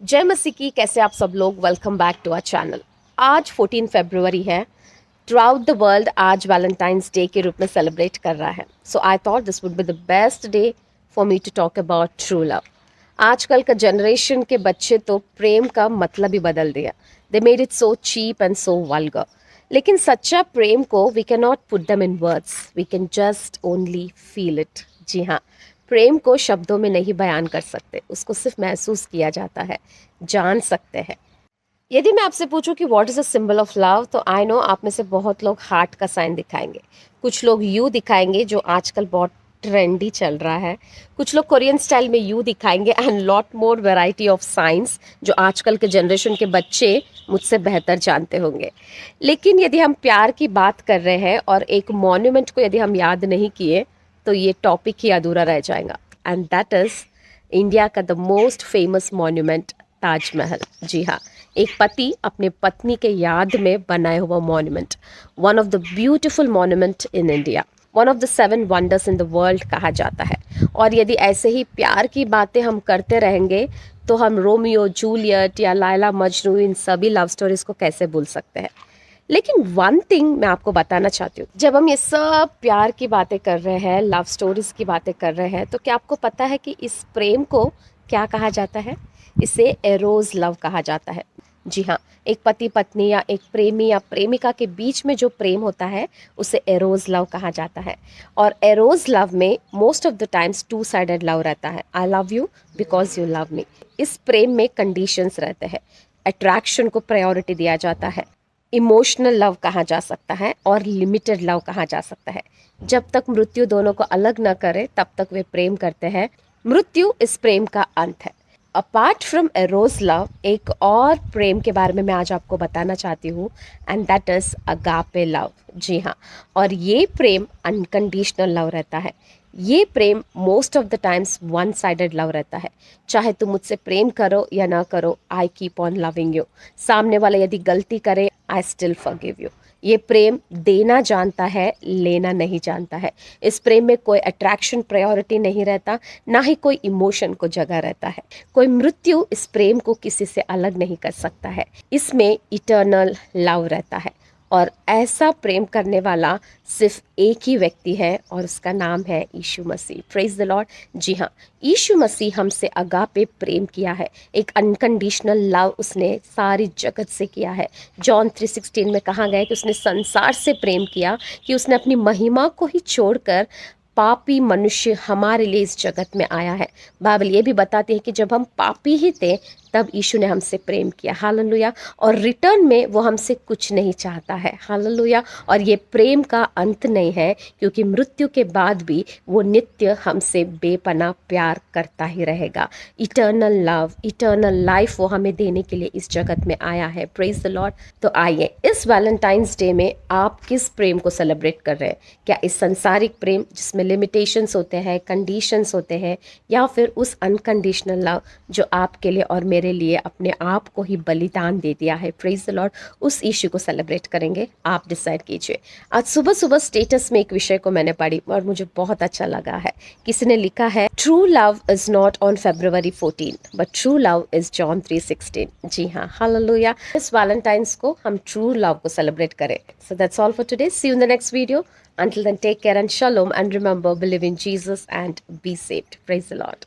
जय मसीह की। कैसे आप सब लोग? Welcome back to our channel. आज 14 फरवरी है। थ्रूआउट द वर्ल्ड आज वैलेंटाइंस डे के रूप में सेलिब्रेट कर रहा है। So I thought this would be the best day for me to talk about true love. आजकल का जनरेशन के बच्चे तो प्रेम का मतलब ही बदल दिया। They made it so cheap and so vulgar. लेकिन सच्चा प्रेम को we can not put them in words, we can just only feel it. जी हाँ, प्रेम को शब्दों में नहीं बयान कर सकते, उसको सिर्फ महसूस किया जाता है, जान सकते हैं। यदि मैं आपसे पूछूं कि what is a symbol of love, तो आई नो आप में से बहुत लोग हार्ट का साइन दिखाएंगे, कुछ लोग यू दिखाएंगे जो आजकल बहुत ट्रेंडी चल रहा है, कुछ लोग कोरियन स्टाइल में यू दिखाएंगे and lot more variety of science जो आजकल के जनरेशन के बच्चे मुझसे बेहतर जानते होंगे। लेकिन यदि हम प्यार की बात कर रहे हैं और एक मॉन्यूमेंट को यदि हम याद नहीं किए तो ये टॉपिक ही अधूरा रह जाएगा। एंड दैट इज इंडिया का the most famous monument, Taj Mahal. जी हाँ, एक पति अपने पत्नी के याद में बनाया हुआ monument, one of the beautiful monument in India, one of the 7 wonders in the world कहा जाता है। और यदि ऐसे ही प्यार की बातें हम करते रहेंगे तो हम रोमियो जूलियट या लायला मजनू इन सभी लव स्टोरीज को कैसे भूल सकते हैं। लेकिन वन थिंग मैं आपको बताना चाहती हूँ, जब हम ये सब प्यार की बातें कर रहे हैं, लव स्टोरीज की बातें कर रहे हैं, तो क्या आपको पता है कि इस प्रेम को क्या कहा जाता है? इसे एरोज लव कहा जाता है। जी हाँ, एक पति पत्नी या एक प्रेमी या प्रेमिका के बीच में जो प्रेम होता है उसे एरोज लव कहा जाता है। और एरोज लव में most of the times 2 sided love रहता है। I love you because you love me. इस प्रेम में कंडीशंस रहते हैं, अट्रैक्शन को प्रायोरिटी दिया जाता है, इमोशनल लव कहा जा सकता है और लिमिटेड लव कहा जा सकता है। जब तक मृत्यु दोनों को अलग न करे तब तक वे प्रेम करते हैं। मृत्यु इस प्रेम का अंत है। अपार्ट फ्रॉम एरोस लव, एक और प्रेम के बारे में मैं आज आपको बताना चाहती हूँ, and that is agape love. जी हाँ, और ये प्रेम अनकंडीशनल लव रहता है। ये प्रेम most of the times 1 sided love रहता है। चाहे तुम मुझसे प्रेम करो या ना करो, I keep on loving you. सामने वाला यदि गलती करे, आई स्टिल फॉरगिव यू। ये प्रेम देना जानता है, लेना नहीं जानता है। इस प्रेम में कोई अट्रैक्शन प्रायोरिटी नहीं रहता, ना ही कोई इमोशन को जगह रहता है। कोई मृत्यु इस प्रेम को किसी से अलग नहीं कर सकता है। इसमें इटर्नल लव रहता है। और ऐसा प्रेम करने वाला सिर्फ एक ही व्यक्ति है और उसका नाम है Yeshu Masih. Praise the lord. जी हाँ, यीशु मसीह हमसे अगापे प्रेम किया है। एक अनकंडीशनल लव उसने सारी जगत से किया है। जॉन 3:16 में कहा गया है कि उसने संसार से प्रेम किया कि उसने अपनी महिमा को ही छोड़कर पापी मनुष्य हमारे लिए इस जगत में आया है। बाइबल ये भी बताती है कि जब हम पापी ही थे तब यीशु ने हमसे प्रेम किया। हालेलुया। और रिटर्न में वो हमसे कुछ नहीं चाहता है। हालेलुया। और ये प्रेम का अंत नहीं है, क्योंकि मृत्यु के बाद भी वो नित्य हमसे बेपनाह प्यार करता ही रहेगा। इटर्नल लव, इटर्नल लाइफ वो हमें देने के लिए इस जगत में आया है। Praise the Lord. तो आइए, इस वैलेंटाइंस डे में आप किस प्रेम को सेलिब्रेट कर रहे हैं? क्या इस संसारिक प्रेम जिसमें लिमिटेशंस होते हैं, कंडीशंस होते हैं, या फिर उस अनकंडीशनल लव जो आपके लिए और मेरे लिए अपने आप को ही बलिदान दे दिया है? Praise the Lord. उस इश्यू को सेलिब्रेट करेंगे, आप डिसाइड कीजिए। आज सुबह सुबह स्टेटस में एक विषय को मैंने पढ़ी और मुझे बहुत अच्छा लगा है। किसी ने लिखा है, true love is not on February 14 but true love is John 3:16। जी हाँ, हालेलुया। इस वैलेंटाइंस को हम ट्रू लव को सेलिब्रेट करें। So that's all for today. See you in the next video. Until then, take care and shalom, and remember, believe in Jesus and be saved. Praise the Lord.